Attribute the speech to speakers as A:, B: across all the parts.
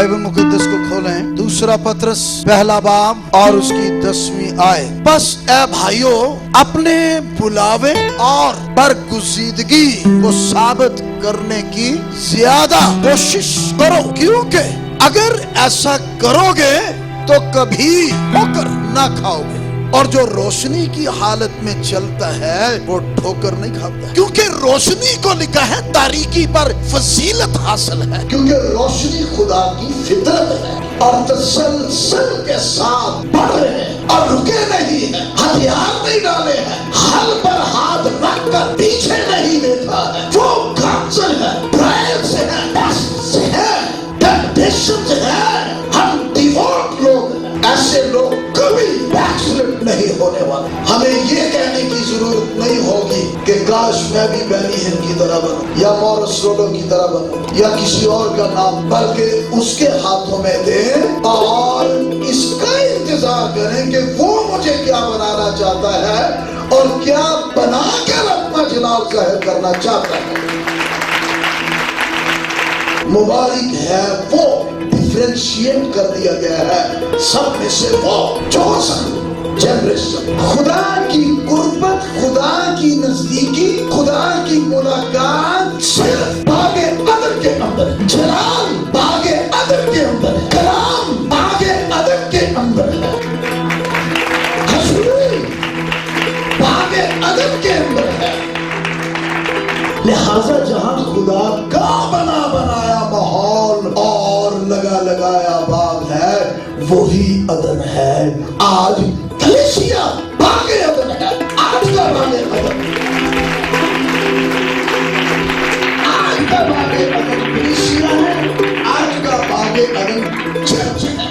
A: Bible मुकद्दस को खोलें, दूसरा पत्रस पहला बाब और उसकी 10वीं आयत। बस ऐ भाइयों, अपने बुलावे और बरगुजीदगी को साबित करने की ज्यादा कोशिश करो, क्योंकि अगर ऐसा करोगे तो कभी ठोकर ना खाओगे। और जो रोशनी की हालत में चलता है वो ठोकर नहीं खाता, क्योंकि रोशनी को लिखा है तारीकी पर फजीलत हासिल है, क्योंकि रोशनी खुदा की फितरत है और तसलसल के साथ बढ़ रहे हैं और रुके नहीं है, हथियार नहीं डाले हैं, हल पर हाथ रखकर पीछे नहीं देखा है। वो गांजल है, ट्रायल से है, टेस्ट से है, टेम्पटेशन से है। हम डिवोट लोग, ऐसे लोग कभी बैकस्लिप नहीं होने वाले। हमें ये कहने की जरूरत नहीं होगी कि काश मैं भी बेनी हिल की तरह बनूं या मॉरिस रोडो की तरह बनूं या किसी और का नाम, बल्कि उसके हाथों में दे और इसका इंतजार करें कि वो मुझे क्या बनाना चाहता है और क्या बनाकर अपना जलाल जाहिर करना चाहता है। मुबारक है वो, डिफरेंशिएट कर दिया गया है सब में से वो चोसन जनरेशन। खुदा की कुर्बत, खुदा की नजदीकी, खुदा की मुलाकात सिर्फ बागे अदब के अंदर, जलाल बागे अदब के अंदर, कलाम बागे अदब के अंदर है, हजूरी बागे अदब के अंदर है। लिहाजा जहां खुदा का बनाया माहौल और लगाया बाग है, वही अदन है। आज कलीसिया बागे अदन है, आज का बागे अदन, आज का बागे अदन कलीसिया है, आज का बागे अदन चर्च है।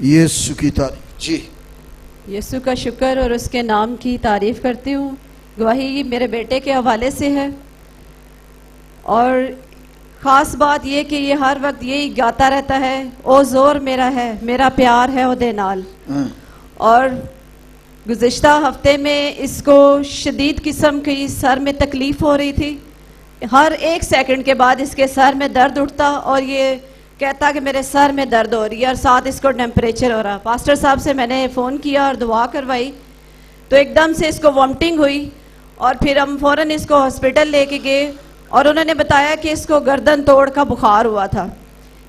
A: यीशु की तारीफ। जी,
B: यीशु का शुक्र और उसके नाम की तारीफ करती हूँ। गवाही मेरे बेटे के हवाले से है और ख़ास बात ये कि ये हर वक्त यही गाता रहता है, ओ जोर मेरा है, मेरा प्यार है ओदे नाल। और गुज़िश्ता हफ्ते में इसको शदीद किस्म की सर में तकलीफ़ हो रही थी। हर 1 सेकंड के बाद इसके सर में दर्द उठता और ये कहता कि मेरे सर में दर्द हो रही है और साथ इसको टेम्परेचर हो रहा। पास्टर साहब से मैंने फ़ोन किया और दुआ करवाई तो एकदम से इसको वॉमिटिंग हुई और फिर हम फ़ौरन इसको हॉस्पिटल लेके गए और उन्होंने बताया कि इसको गर्दन तोड़ का बुखार हुआ था,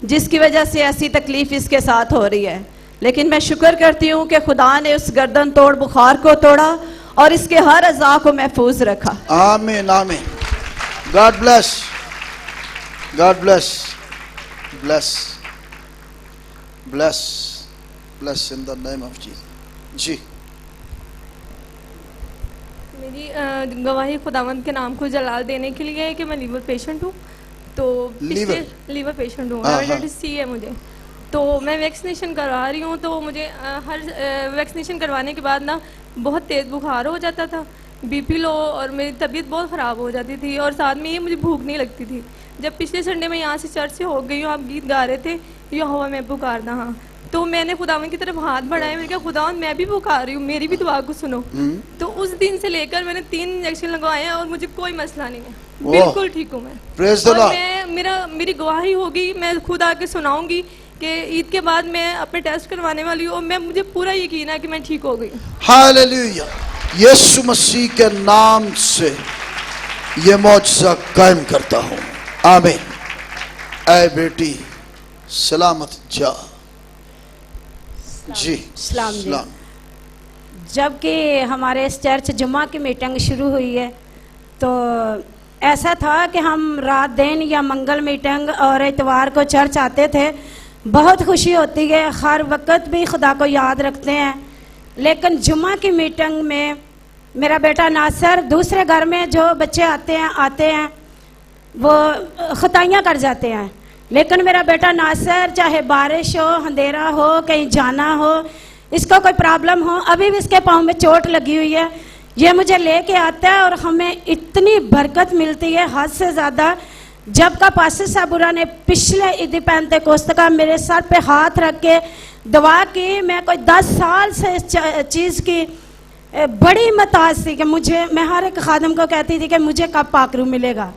B: जिसकी वजह से ऐसी तकलीफ़ इसके साथ हो रही है। लेकिन मैं शुक्र करती हूँ कि खुदा ने उस गर्दन तोड़ बुखार को तोड़ा और इसके हर अज़ा को महफूज रखा।
A: आमीन आमीन। God bless, God bless, bless bless bless in the name of Jesus. जी,
C: मेरी गवाही खुदावंद के नाम को जलाल देने के लिए है कि मैं लीवर पेशेंट हूँ। तो लीवर पेशेंट हूँ, हेपेटाइटिस सी है मुझे। तो मैं वैक्सीनेशन करवा रही हूँ, तो मुझे हर वैक्सीनेशन करवाने के बाद ना बहुत तेज़ बुखार हो जाता था, बीपी लो और मेरी तबीयत बहुत ख़राब हो जाती थी और साथ में ये मुझे भूख नहीं लगती थी। जब पिछले संडे में यहाँ से चर्च से हो गई हूँ, आप गीत गा रहे थे यहोवा मैं पुकारदा हाँ, तो मैंने खुदावन की तरफ हाथ बढ़ाया, मैंने कहा खुदावन मैं भी पुकार रही हूँ, मेरी भी दुआ को सुनो। तो उस दिन से लेकर मैंने 3 इंजेक्शन लगवाए हैं और मुझे कोई मसला नहीं है, बिल्कुल ठीक हूँ मैं। और मेरी गवाही होगी, मैं खुद आके सुनाऊंगी कि ईद के बाद मैं अपने टेस्ट करवाने वाली हूँ और मुझे पूरा यकीन है कि मैं ठीक हो गई।
A: हालेलुया। यीशु मसीह के नाम से ये मौजज़ा कायम करता हूँ। आमीन। ऐ बेटी सलामत जा। जी सलाम।
D: जबकि हमारे इस चर्च जुम्मा की मीटिंग शुरू हुई है तो ऐसा था कि हम रात दिन या मंगल मीटिंग और इतवार को चर्च आते थे। बहुत खुशी होती है, हर वक्त भी खुदा को याद रखते हैं। लेकिन जुम्मा की मीटिंग में मेरा बेटा नासर, दूसरे घर में जो बच्चे आते हैं वो खताइयाँ कर जाते हैं, लेकिन मेरा बेटा नासर चाहे बारिश हो, अंधेरा हो, कहीं जाना हो, इसको कोई प्रॉब्लम हो, अभी भी इसके पाँव में चोट लगी हुई है, ये मुझे लेके आता है और हमें इतनी बरकत मिलती है हद से ज़्यादा। जब का पास्टर साहबुरा ने पिछले ईद पेंतेकोस्त का मेरे सर पे हाथ रख के दुआ की, मैं कोई 10 साल से इस चीज़ की बड़ी मताज थी कि मैं हर एक खादम को कहती थी कि मुझे कब पाकरू मिलेगा।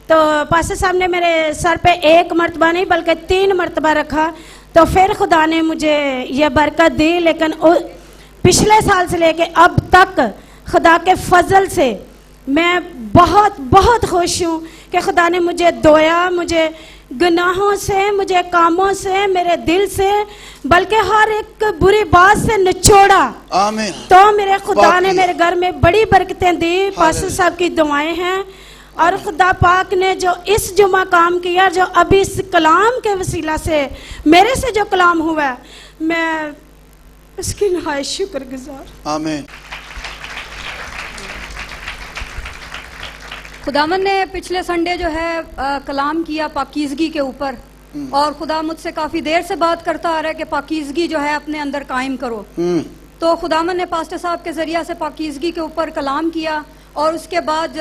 D: तो पास्टर साहब ने मेरे सर पे एक मर्तबा नहीं बल्कि 3 मर्तबा रखा, तो फिर खुदा ने मुझे ये बरकत दी। लेकिन पिछले साल से लेके अब तक खुदा के फजल से मैं बहुत बहुत खुश हूँ कि खुदा ने मुझे धोया, मुझे गुनाहों से, मुझे कामों से, मेरे दिल से, बल्कि हर एक बुरी बात से निचोड़ा।
A: आमीन।
D: तो मेरे खुदा ने मेरे घर में बड़ी बरकतें दी। पास्टर साहब की दुआएं हैं और खुदा पाक ने जो इस जुमा काम किया, जो अभी इस कलाम के वसीला से मेरे से जो कलाम हुआ, मैं उसकी नहायत शुक्रगुजार।
A: आमीन।
E: खुदावन ने पिछले संडे जो है कलाम किया पाकीज़गी के ऊपर, और खुदा मुझसे काफी देर से बात करता आ रहा है कि पाकीज़गी जो है अपने अंदर कायम करो। तो खुदावन ने पास्टर साहब के जरिए से पाकीज़गी के ऊपर कलाम किया, और उसके बाद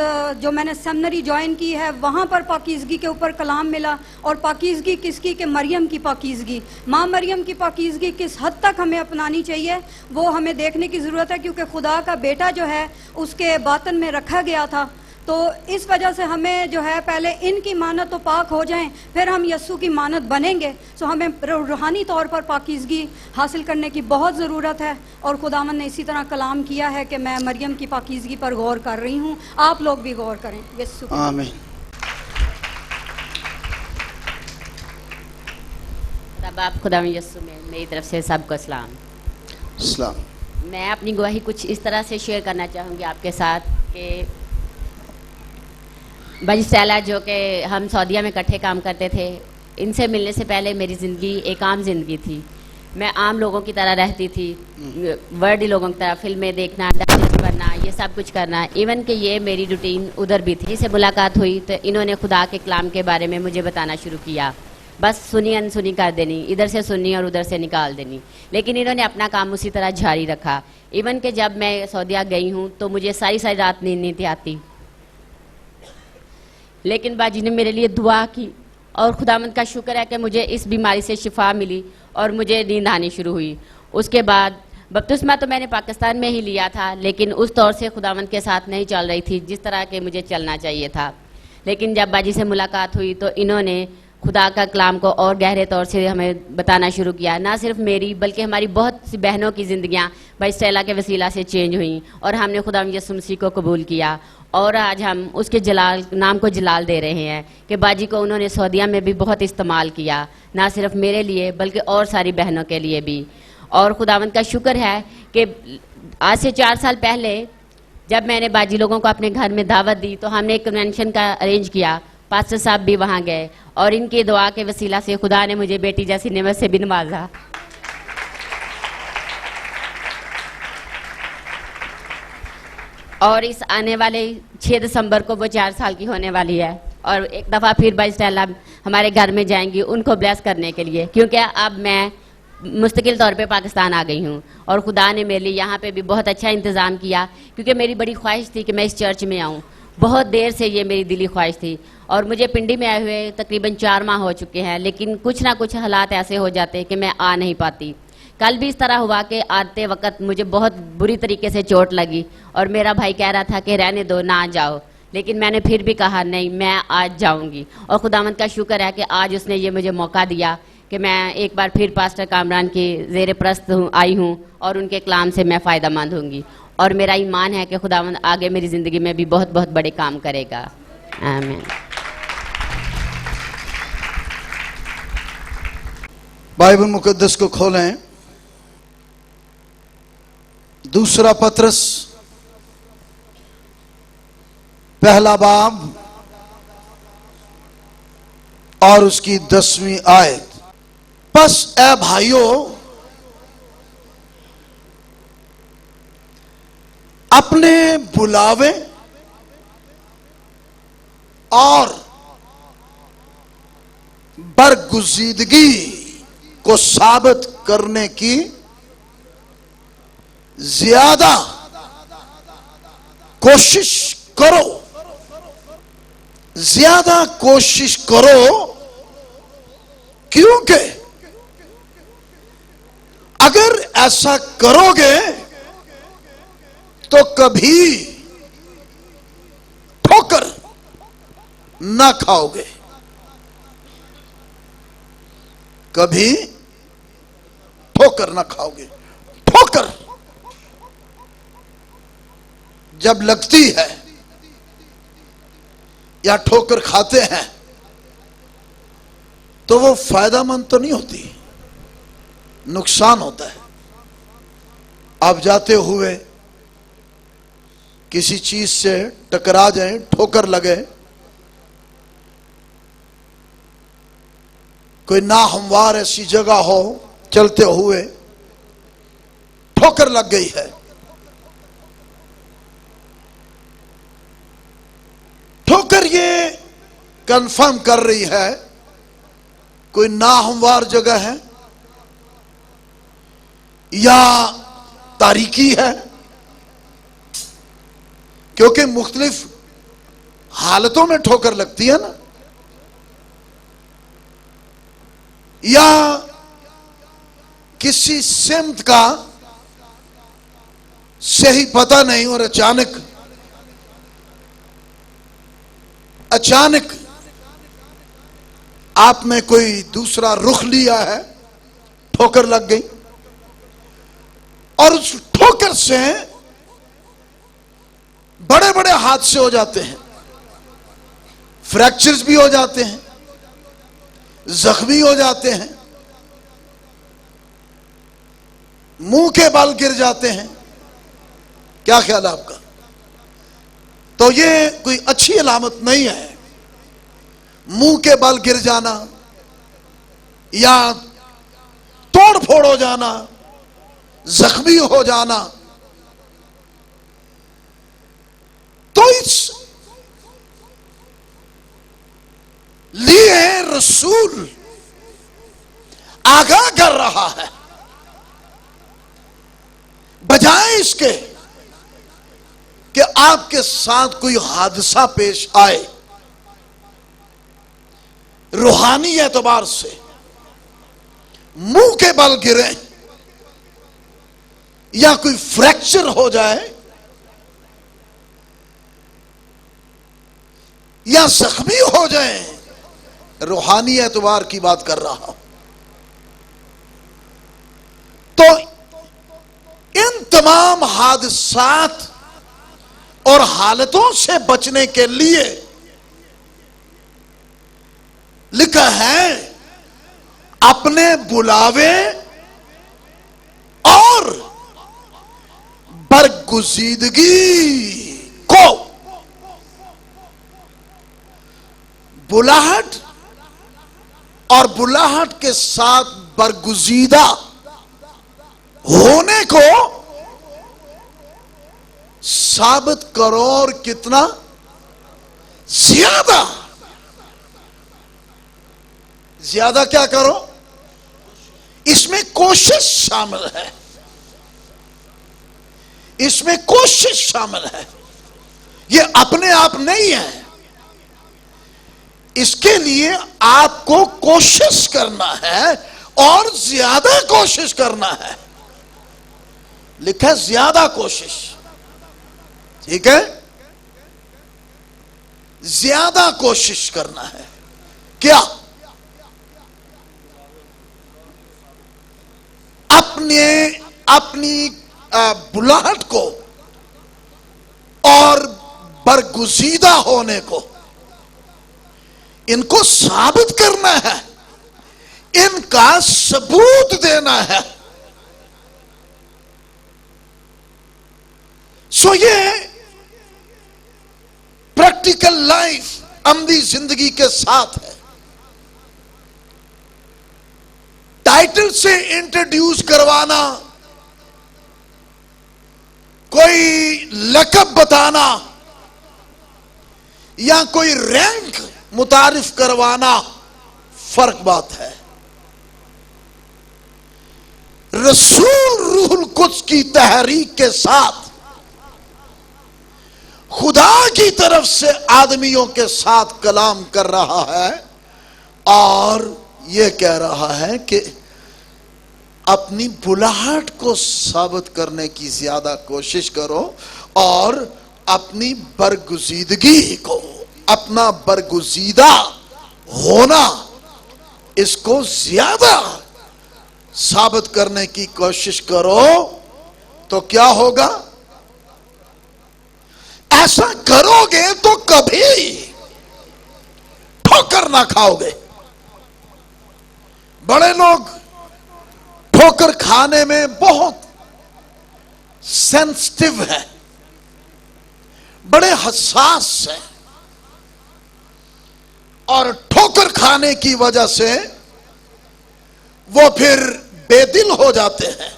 E: जो मैंने सेमिनरी ज्वाइन की है वहाँ पर पाकीज़गी के ऊपर कलाम मिला। और पाकीज़गी किसकी? कि मरियम की पाकीज़गी, माँ मरियम की पाकीज़गी किस हद तक हमें अपनानी चाहिए वो हमें देखने की ज़रूरत है, क्योंकि खुदा का बेटा जो है उसके बातन में रखा गया था। तो इस वजह से हमें जो है पहले इनकी मानत तो पाक हो जाएं, फिर हम यस्सु की मानत बनेंगे। सो हमें रूहानी तौर पर पाकीज़गी हासिल करने की बहुत ज़रूरत है। और खुदावन ने इसी तरह कलाम किया है कि मैं मरियम की पाकीज़गी पर गौर कर रही हूँ, आप लोग भी गौर करें। यस्सु।
A: आमीन।
F: बाप खुदा यस्सु में मेरी तरफ से सबको सलाम।
A: सलाम।
F: मैं अपनी गवाही कुछ इस तरह से शेयर करना चाहूँगी आपके साथ कि बाजी सैला जो कि हम सऊदीया में इकट्ठे काम करते थे, इनसे मिलने से पहले मेरी ज़िंदगी एक आम जिंदगी थी। मैं आम लोगों की तरह रहती थी, वर्ल्डी लोगों की तरह फिल्में देखना, डांस करना, ये सब कुछ करना। इवन कि ये मेरी रूटीन उधर भी थी। जिससे मुलाकात हुई तो इन्होंने खुदा के कलाम के बारे में मुझे बताना शुरू किया। बस सुनी अनसुनी कर देनी, इधर से सुननी और उधर से निकाल देनी, लेकिन इन्होंने अपना काम उसी तरह जारी रखा। इवन कि जब मैं सऊदीया गई हूँ तो मुझे सारी सारी रात नींद नहीं आती, लेकिन बाजी ने मेरे लिए दुआ की और खुदावंद का शुक्र है कि मुझे इस बीमारी से शिफा मिली और मुझे नींद आनी शुरू हुई। उसके बाद बपतिस्मा तो मैंने पाकिस्तान में ही लिया था, लेकिन उस तौर से खुदावंद के साथ नहीं चल रही थी जिस तरह के मुझे चलना चाहिए था। लेकिन जब बाजी से मुलाकात हुई तो इन्होंने खुदा का कलाम को और गहरे तौर से हमें बताना शुरू किया। ना सिर्फ मेरी बल्कि हमारी बहुत सी बहनों की ज़िंदगियाँ भाई स्टेला के वसीला से चेंज हुई और हमने खुदा यीशु मसीह को कबूल किया। और आज हम उसके जलाल नाम को जलाल दे रहे हैं कि बाजी को उन्होंने सऊदीया में भी बहुत इस्तेमाल किया, ना सिर्फ मेरे लिए बल्कि और सारी बहनों के लिए भी। और खुदावंद का शुक्र है कि आज से 4 साल पहले जब मैंने बाजी लोगों को अपने घर में दावत दी तो हमने एक कन्वेंशन का अरेंज किया। पास्टर साहब भी वहाँ गए और इनकी दुआ के वसीला से खुदा ने मुझे बेटी जैसी नेमत से भी नवाजा। और इस आने वाले 6 दिसंबर को वो 4 साल की होने वाली है। और एक दफ़ा फिर बाई स्टेला हमारे घर में जाएंगी उनको ब्लेस करने के लिए, क्योंकि अब मैं मुस्तकिल तौर पे पाकिस्तान आ गई हूँ और खुदा ने मेरे लिए यहाँ पे भी बहुत अच्छा इंतज़ाम किया, क्योंकि मेरी बड़ी ख्वाहिश थी कि मैं इस चर्च में आऊँ। बहुत देर से ये मेरी दिली ख्वाहिश थी और मुझे पिंडी में आए हुए तकरीबन 4 माह हो चुके हैं, लेकिन कुछ ना कुछ हालात ऐसे हो जाते कि मैं आ नहीं पाती। कल भी इस तरह हुआ कि आते वक्त मुझे बहुत बुरी तरीके से चोट लगी और मेरा भाई कह रहा था कि रहने दो, ना जाओ, लेकिन मैंने फिर भी कहा नहीं, मैं आज जाऊंगी। और खुदावंद का शुक्र है कि आज उसने ये मुझे मौका दिया कि मैं एक बार फिर पास्टर कामरान की ज़ेर परस्त आई हूँ और उनके कलाम से मैं फ़ायदा मंद होंगी। और मेरा ईमान है कि खुदावंद आगे मेरी ज़िंदगी में भी बहुत बहुत बड़े काम करेगा। आमीन।
A: बाइबल मुकद्दस को खोलें, दूसरा पत्रस पहला बाब और उसकी 10वीं आयत। बस ए भाइयों, अपने बुलावे और बरगुजीदगी को साबित करने की ज्यादा कोशिश करो, ज्यादा कोशिश करो, क्योंकि अगर ऐसा करोगे तो कभी ठोकर ना खाओगे, कभी ठोकर ना खाओगे। ठोकर जब लगती है या ठोकर खाते हैं तो वो फायदेमंद तो नहीं होती, नुकसान होता है। आप जाते हुए किसी चीज से टकरा जाए, ठोकर लगे, कोई नाहमवार ऐसी जगह हो, चलते हुए ठोकर लग गई है, ठोकर ये कंफर्म कर रही है कोई नाहमवार जगह है या तारीकी है, क्योंकि मुख्तलिफ हालतों में ठोकर लगती है ना, या किसी सिमत का सही पता नहीं और अचानक आपने कोई दूसरा रुख लिया है, ठोकर लग गई, और उस ठोकर से बड़े बड़े हादसे हो जाते हैं, फ्रैक्चर्स भी हो जाते हैं, जख्मी हो जाते हैं, मुंह के बाल गिर जाते हैं। क्या ख्याल है आपका? तो ये कोई अच्छी अलामत नहीं है, मुंह के बाल गिर जाना या तोड़ फोड़ हो जाना, जख्मी हो जाना। तो इस लिए रसूल आगाह कर रहा है, बजाय इसके कि आपके साथ कोई हादसा पेश आए रूहानी एतबार से, मुंह के बल गिरे या कोई फ्रैक्चर हो जाए या जख्मी हो जाए, रूहानी एतबार की बात कर रहा हूं। तो इन तमाम हादसात और हालतों से बचने के लिए लिखा है अपने बुलावे और बरगुजीदगी को, बुलाहट और बुलाहट के साथ बरगुजीदा होने को साबित करो, और कितना ज्यादा ज्यादा क्या करो, इसमें कोशिश शामिल है, इसमें कोशिश शामिल है। ये अपने आप नहीं है, इसके लिए आपको कोशिश करना है और ज्यादा कोशिश करना है। लिखा है ज्यादा कोशिश, ठीक है, ज्यादा कोशिश करना है। क्या? अपनी बुलाहट को और बरगुजीदा होने को, इनको साबित करना है, इनका सबूत देना है। सो ये प्रैक्टिकल लाइफ अमली जिंदगी के साथ है। टाइटल से इंट्रोड्यूस करवाना, कोई लकब बताना या कोई रैंक मुतारिफ करवाना फर्क बात है। रसूल रूहुल कुद्स की तहरीक के साथ खुदा की तरफ से आदमियों के साथ कलाम कर रहा है और यह कह रहा है कि अपनी बुलाहट को साबित करने की ज्यादा कोशिश करो और अपनी बरगुजीदगी को अपना बरगुजीदा होना, इसको ज्यादा साबित करने की कोशिश करो तो क्या होगा? ऐसा करोगे तो कभी ठोकर ना खाओगे। बड़े लोग ठोकर खाने में बहुत सेंसिटिव है, बड़े हसास है, और ठोकर खाने की वजह से वो फिर बेदिल हो जाते हैं,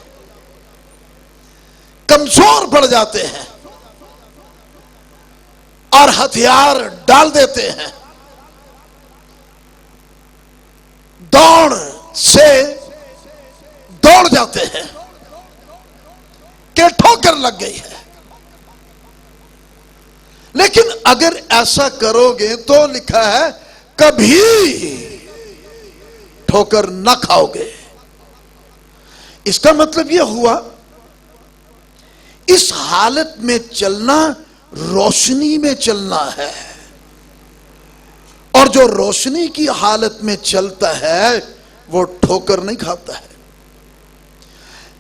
A: कमजोर पड़ जाते हैं और हथियार डाल देते हैं। दौड़ से दौड़ जाते हैं कि ठोकर लग गई है। लेकिन अगर ऐसा करोगे तो लिखा है कभी ठोकर न खाओगे। इसका मतलब यह हुआ इस हालत में चलना रोशनी में चलना है, और जो रोशनी की हालत में चलता है वो ठोकर नहीं खाता है,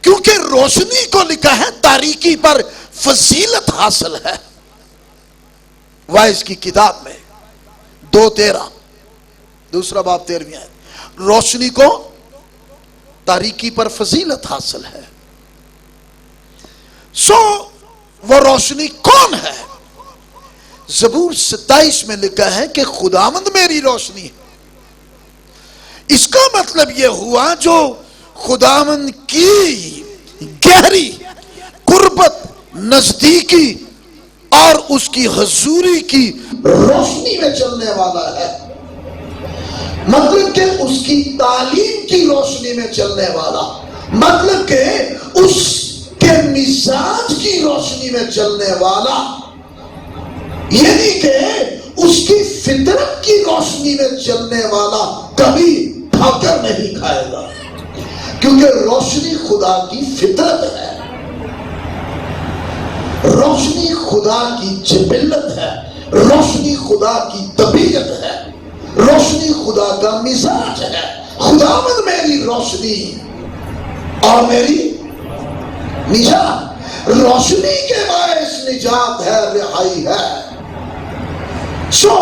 A: क्योंकि रोशनी को लिखा है तारीकी पर फजीलत हासिल है। वाइज की किताब में 2:13 दूसरा बाब 13वीं आयत, रोशनी को तारीकी पर फजीलत हासिल है। सो वो रोशनी कौन है? ज़बूर 27 में लिखा है कि खुदावंद मेरी रोशनी है। इसका मतलब यह हुआ जो खुदावंद की गहरी कुर्बत, नजदीकी और उसकी हजूरी की रोशनी में चलने वाला है, मतलब कि उसकी तालीम की रोशनी में चलने वाला, मतलब कि उसके मिजाज की रोशनी में चलने वाला, यानी कि उसकी फितरत की रोशनी में चलने वाला कभी ठोकर नहीं खाएगा, क्योंकि रोशनी खुदा की फितरत है, रोशनी खुदा की जिबिल्लत है, रोशनी खुदा की तबीयत है, रोशनी खुदा का मिजाज है। खुदावंद मेरी रोशनी और मेरी निजात, रोशनी के बायस निजात है, रिहाई है। सो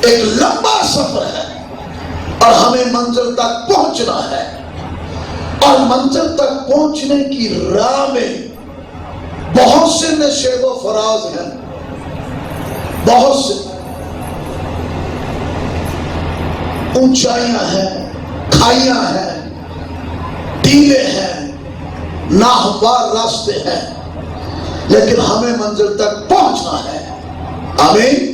A: एक लंबा सफर है और हमें मंजिल तक पहुंचना है, और मंजिल तक पहुंचने की राह में बहुत से नशेबो फराज हैं, बहुत से ऊंचाइयां हैं, खाइयां हैं, टीले हैं, नाहवार रास्ते हैं, लेकिन हमें मंजिल तक पहुंचना है। आमीन।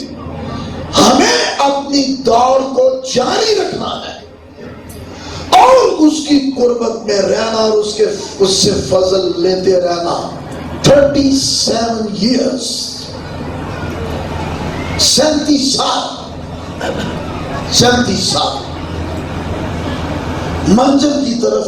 A: हमें अपनी दौड़ को जारी रखना है और उसकी कुर्बत में रहना और उससे फजल लेते रहना। 37 years, 37 साल मंजिल की तरफ